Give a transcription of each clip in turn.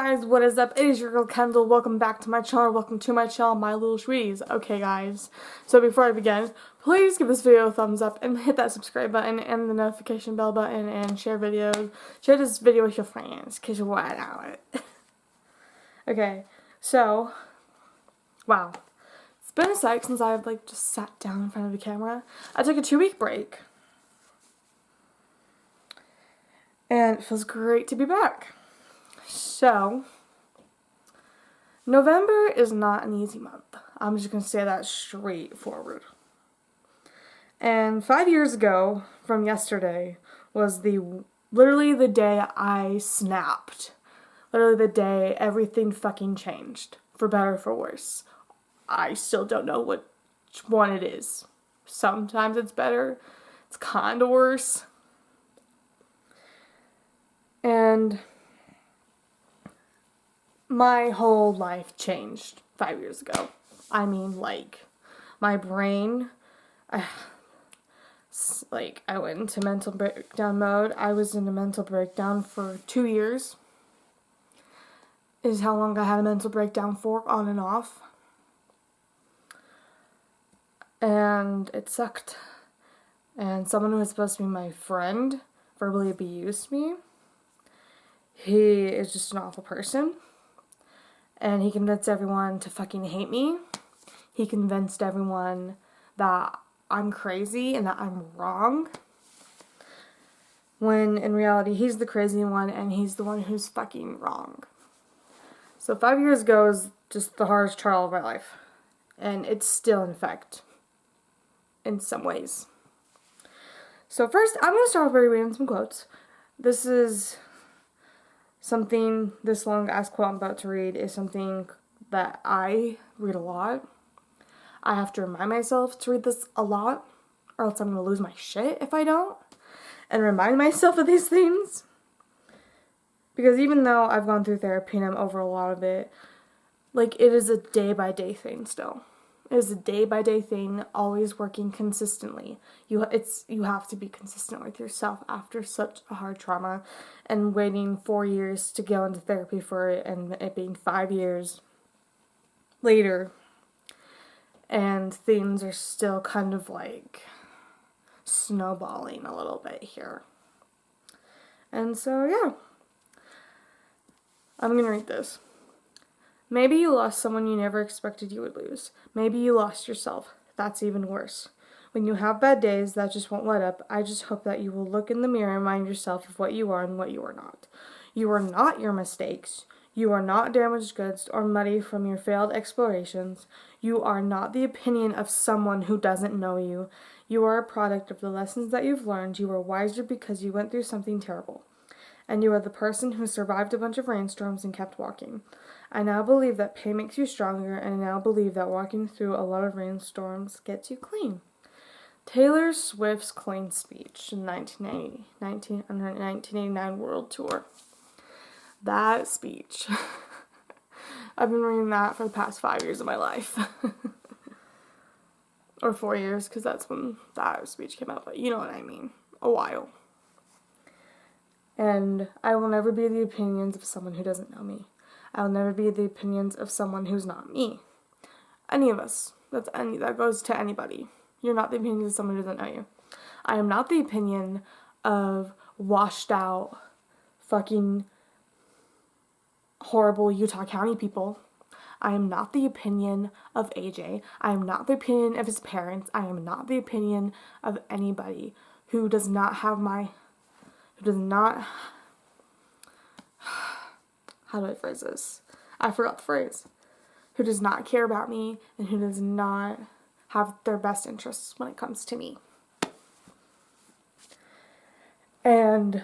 guys, what is up? It is your girl Kendall. Welcome back to my channel. Welcome to my channel, my little sweeties. Okay guys, so before I begin, please give this video a thumbs up and hit that subscribe button and the notification bell button and share this video with your friends, because you're wide out. Okay, so, wow. It's been a sec since I've just sat down in front of the camera. I took a 2-week break. And it feels great to be back. So, November is not an easy month. I'm just going to say that straightforward. And 5 years ago, from yesterday, was literally the day I snapped. Literally the day everything fucking changed. For better or for worse. I still don't know which one it is. Sometimes it's better. It's kind of worse. And my whole life changed 5 years ago. I mean, my brain, I went into mental breakdown mode. I was in a mental breakdown for 2 years. Is how long I had a mental breakdown for, on and off. And it sucked. And someone who was supposed to be my friend verbally abused me. He is just an awful person. And he convinced everyone to fucking hate me. He convinced everyone that I'm crazy and that I'm wrong. When in reality, he's the crazy one and he's the one who's fucking wrong. So 5 years ago is just the hardest trial of my life. And it's still in effect. In some ways. So first, I'm going to start off by reading some quotes. This is something, this long ass quote I'm about to read is something that I read a lot. I have to remind myself to read this a lot, or else I'm going to lose my shit if I don't. And remind myself of these things. Because even though I've gone through therapy and I'm over a lot of it, it is a day-by-day thing still. It is a day-by-day thing, always working consistently. You have to be consistent with yourself after such a hard trauma, and waiting 4 years to go into therapy for it, and it being 5 years later, and things are still kind of snowballing a little bit here. And so, yeah. I'm gonna read this. Maybe you lost someone you never expected you would lose. Maybe you lost yourself. That's even worse. When you have bad days that just won't let up, I just hope that you will look in the mirror and remind yourself of what you are and what you are not. You are not your mistakes. You are not damaged goods or muddy from your failed explorations. You are not the opinion of someone who doesn't know you. You are a product of the lessons that you've learned. You are wiser because you went through something terrible. And you are the person who survived a bunch of rainstorms and kept walking. I now believe that pain makes you stronger, and I now believe that walking through a lot of rainstorms gets you clean. Taylor Swift's clean speech in 1989 World Tour. That speech. I've been reading that for the past 5 years of my life. Or 4 years, because that's when that speech came out, but you know what I mean. A while. And I will never be the opinions of someone who doesn't know me. I will never be the opinions of someone who's not me. Any of us. That goes to anybody. You're not the opinions of someone who doesn't know you. I am not the opinion of washed out, fucking horrible Utah County people. I am not the opinion of AJ. I am not the opinion of his parents. I am not the opinion of anybody who does not have how do I phrase this? I forgot the phrase. Who does not care about me and who does not have their best interests when it comes to me. And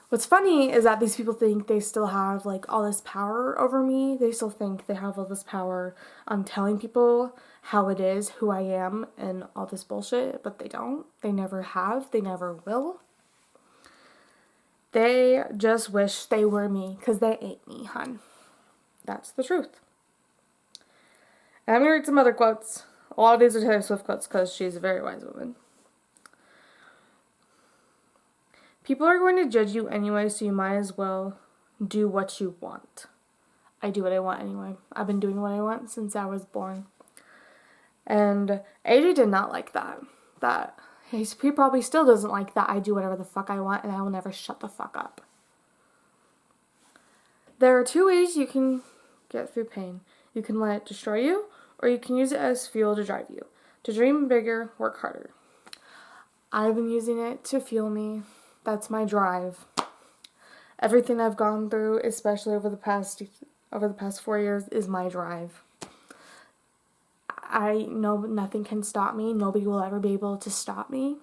what's funny is that these people think they still have all this power over me. They still think they have all this power on telling people how it is, who I am, and all this bullshit, but they don't. They never have. They never will. They just wish they were me because they ain't me, hun. That's the truth. And I'm going to read some other quotes. A lot of these are Taylor Swift quotes because she's a very wise woman. People are going to judge you anyway, so you might as well do what you want. I do what I want anyway. I've been doing what I want since I was born. And AJ did not like that. He probably still doesn't like that I do whatever the fuck I want and I will never shut the fuck up. There are 2 ways you can get through pain. You can let it destroy you, or you can use it as fuel to drive you. To dream bigger, work harder. I've been using it to fuel me. That's my drive. Everything I've gone through, especially over the past 4 years, is my drive. I know nothing can stop me. Nobody will ever be able to stop me.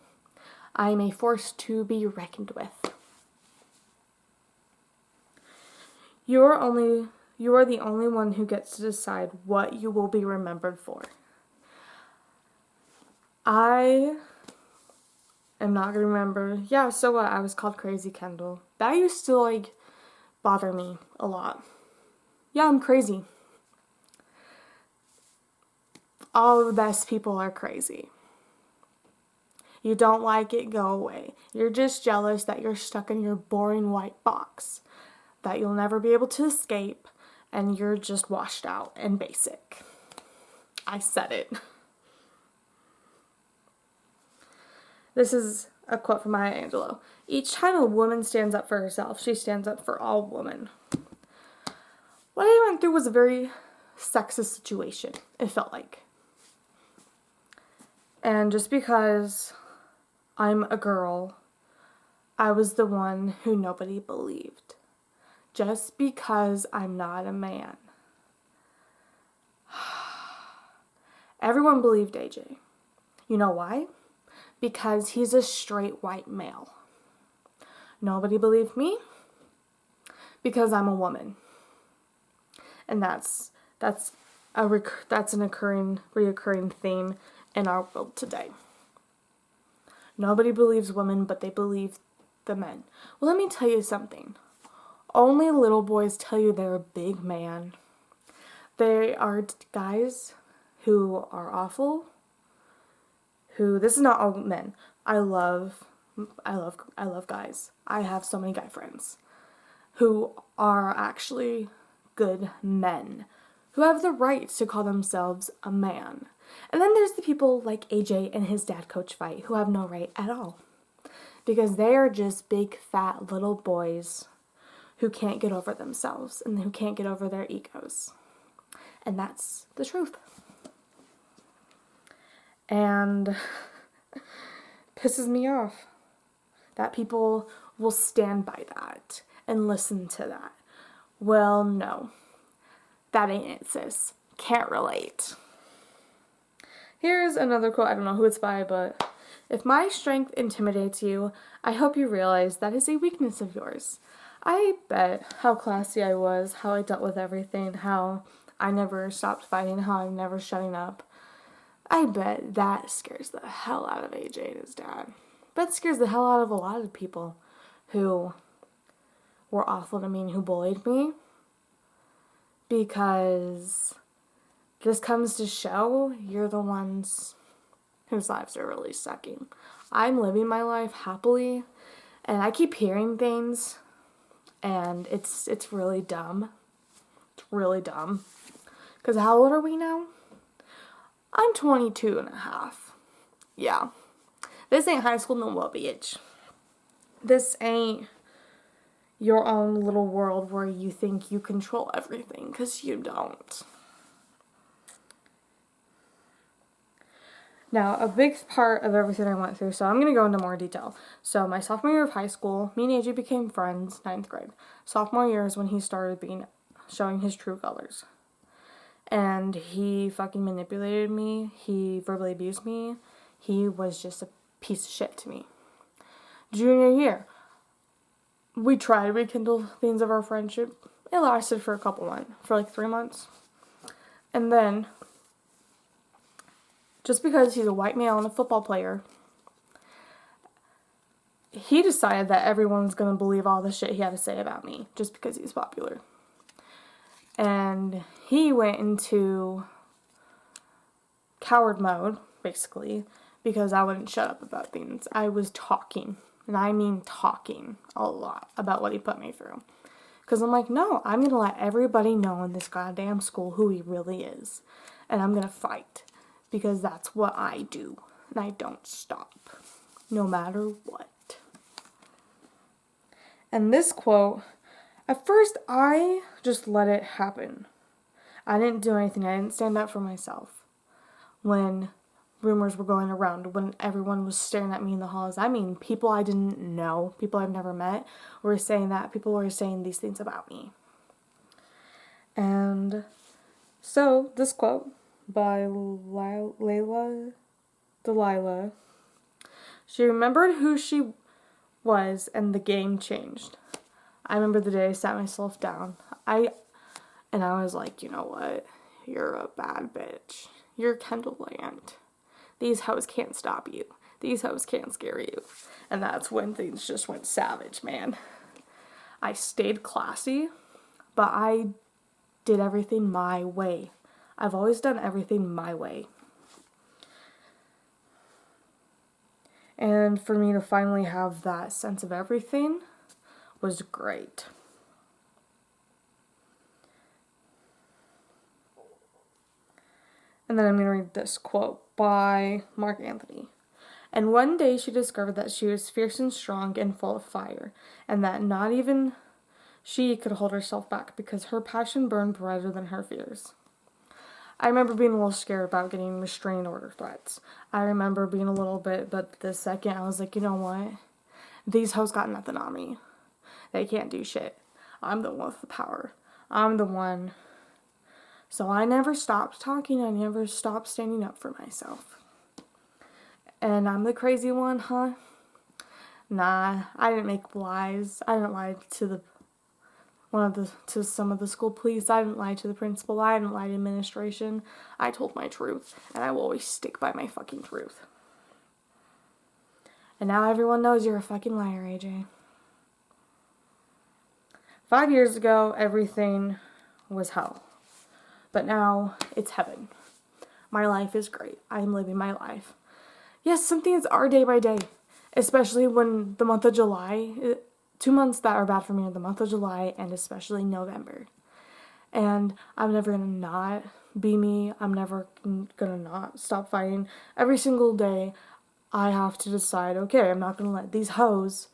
I am a force to be reckoned with. You are the only one who gets to decide what you will be remembered for. I am not going to remember, yeah, so what, I was called Crazy Kendyl. That used to, bother me a lot. Yeah, I'm crazy. All of the best people are crazy. You don't like it, go away. You're just jealous that you're stuck in your boring white box, that you'll never be able to escape, and you're just washed out and basic. I said it. This is a quote from Maya Angelou. Each time a woman stands up for herself, she stands up for all women. What I went through was a very sexist situation, it felt like. And just because I'm a girl, I was the one who nobody believed. Just because I'm not a man. Everyone believed AJ. You know why? Because he's a straight white male. Nobody believed me because I'm a woman. And that's an reoccurring theme in our world today. Nobody believes women, but they believe the men. Well, let me tell you something. Only little boys tell you they're a big man. They are guys who are awful. This is not all men. I love guys. I have so many guy friends who are actually good men, who have the right to call themselves a man. And then there's the people like AJ and his dad Coach Fight who have no right at all. Because they are just big fat little boys who can't get over themselves and who can't get over their egos. And that's the truth. And pisses me off that people will stand by that and listen to that. Well, no. That ain't it, sis. Can't relate. Here's another quote. I don't know who it's by, but if my strength intimidates you, I hope you realize that is a weakness of yours. I bet how classy I was, how I dealt with everything, how I never stopped fighting, how I'm never shutting up. I bet that scares the hell out of AJ and his dad. But it scares the hell out of a lot of people who were awful to me and who bullied me. Because this comes to show you're the ones whose lives are really sucking. I'm living my life happily, and I keep hearing things, and it's really dumb. It's really dumb. Because how old are we now? I'm 22 and a half. Yeah. This ain't high school no more, bitch. This ain't your own little world where you think you control everything, because you don't. Now, a big part of everything I went through, so I'm going to go into more detail. So, my sophomore year of high school, me and AJ became friends, 9th grade. Sophomore year is when he started showing his true colors. And he fucking manipulated me. He verbally abused me. He was just a piece of shit to me. Junior year, we tried to rekindle things of our friendship. It lasted for for 3 months. And then, just because he's a white male and a football player, he decided that everyone's going to believe all the shit he had to say about me just because he's popular. And he went into coward mode, basically, because I wouldn't shut up about things. I was talking, and I mean talking a lot about what he put me through. Because I'm like, no, I'm going to let everybody know in this goddamn school who he really is. And I'm going to fight. Because that's what I do. And I don't stop. No matter what. And this quote, at first I just let it happen. I didn't do anything. I didn't stand up for myself. When rumors were going around, when everyone was staring at me in the halls. I mean, people I didn't know, people I've never met, were saying that. People were saying these things about me. And so, this quote by Delilah, she remembered who she was and the game changed. I remember the day I sat myself down. I was like, you know what? You're a bad bitch. You're Kendyl Land. These hoes can't stop you. These hoes can't scare you. And that's when things just went savage, man. I stayed classy, but I did everything my way. I've always done everything my way. And for me to finally have that sense of everything was great. And then I'm going to read this quote by Mark Anthony. And one day she discovered that she was fierce and strong and full of fire, and that not even she could hold herself back because her passion burned brighter than her fears. I remember being a little scared about getting restraining order threats. I remember being a little bit, but the second I was like, you know what? These hoes got nothing on me. They can't do shit. I'm the one with the power. I'm the one. So I never stopped talking. I never stopped standing up for myself. And I'm the crazy one, huh? Nah, I didn't make lies. I didn't lie to some of the school police. I didn't lie to the principal. I didn't lie to administration. I told my truth, and I will always stick by my fucking truth. And now everyone knows you're a fucking liar, AJ. 5 years ago, everything was hell. But now, it's heaven. My life is great. I'm living my life. Yes, some things are day by day. Especially when the month of July, 2 months that are bad for me are the month of July and especially November. And I'm never going to not be me. I'm never going to not stop fighting. Every single day, I have to decide, okay, I'm not going to let these hoes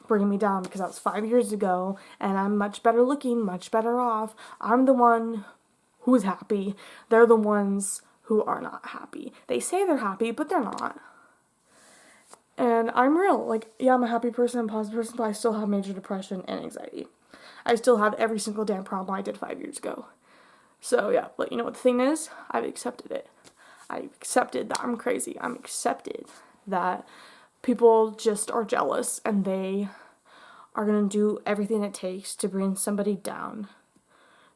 bring me down because that was 5 years ago and I'm much better looking, much better off. I'm the one who's happy. They're the ones who are not happy. They say they're happy, but they're not. And I'm real. Like, yeah, I'm a happy person, I'm a positive person, but I still have major depression and anxiety. I still have every single damn problem I did 5 years ago. So, yeah, but you know what the thing is? I've accepted it. I've accepted that I'm crazy. I'm accepted that people just are jealous and they are going to do everything it takes to bring somebody down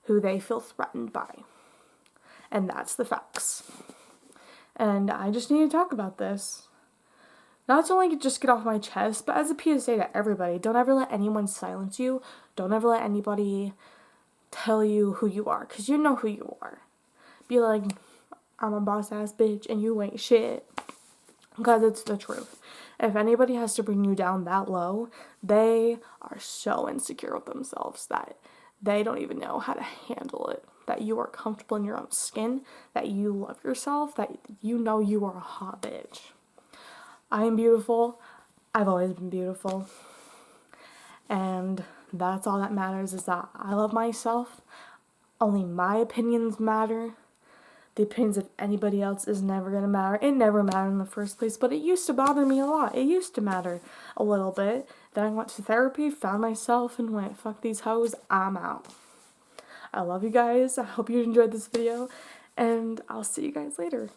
who they feel threatened by. And that's the facts. And I just need to talk about this. Not to only just get off my chest, but as a PSA to everybody, don't ever let anyone silence you. Don't ever let anybody tell you who you are, because you know who you are. Be like, I'm a boss-ass bitch and you ain't shit. Because it's the truth. If anybody has to bring you down that low, they are so insecure with themselves that they don't even know how to handle it. That you are comfortable in your own skin, that you love yourself, that you know you are a hot bitch. I am beautiful. I've always been beautiful. And that's all that matters, is that I love myself. Only my opinions matter. The opinions of anybody else is never going to matter. It never mattered in the first place, but it used to bother me a lot. It used to matter a little bit. Then I went to therapy, found myself, and went, fuck these hoes, I'm out. I love you guys. I hope you enjoyed this video, and I'll see you guys later.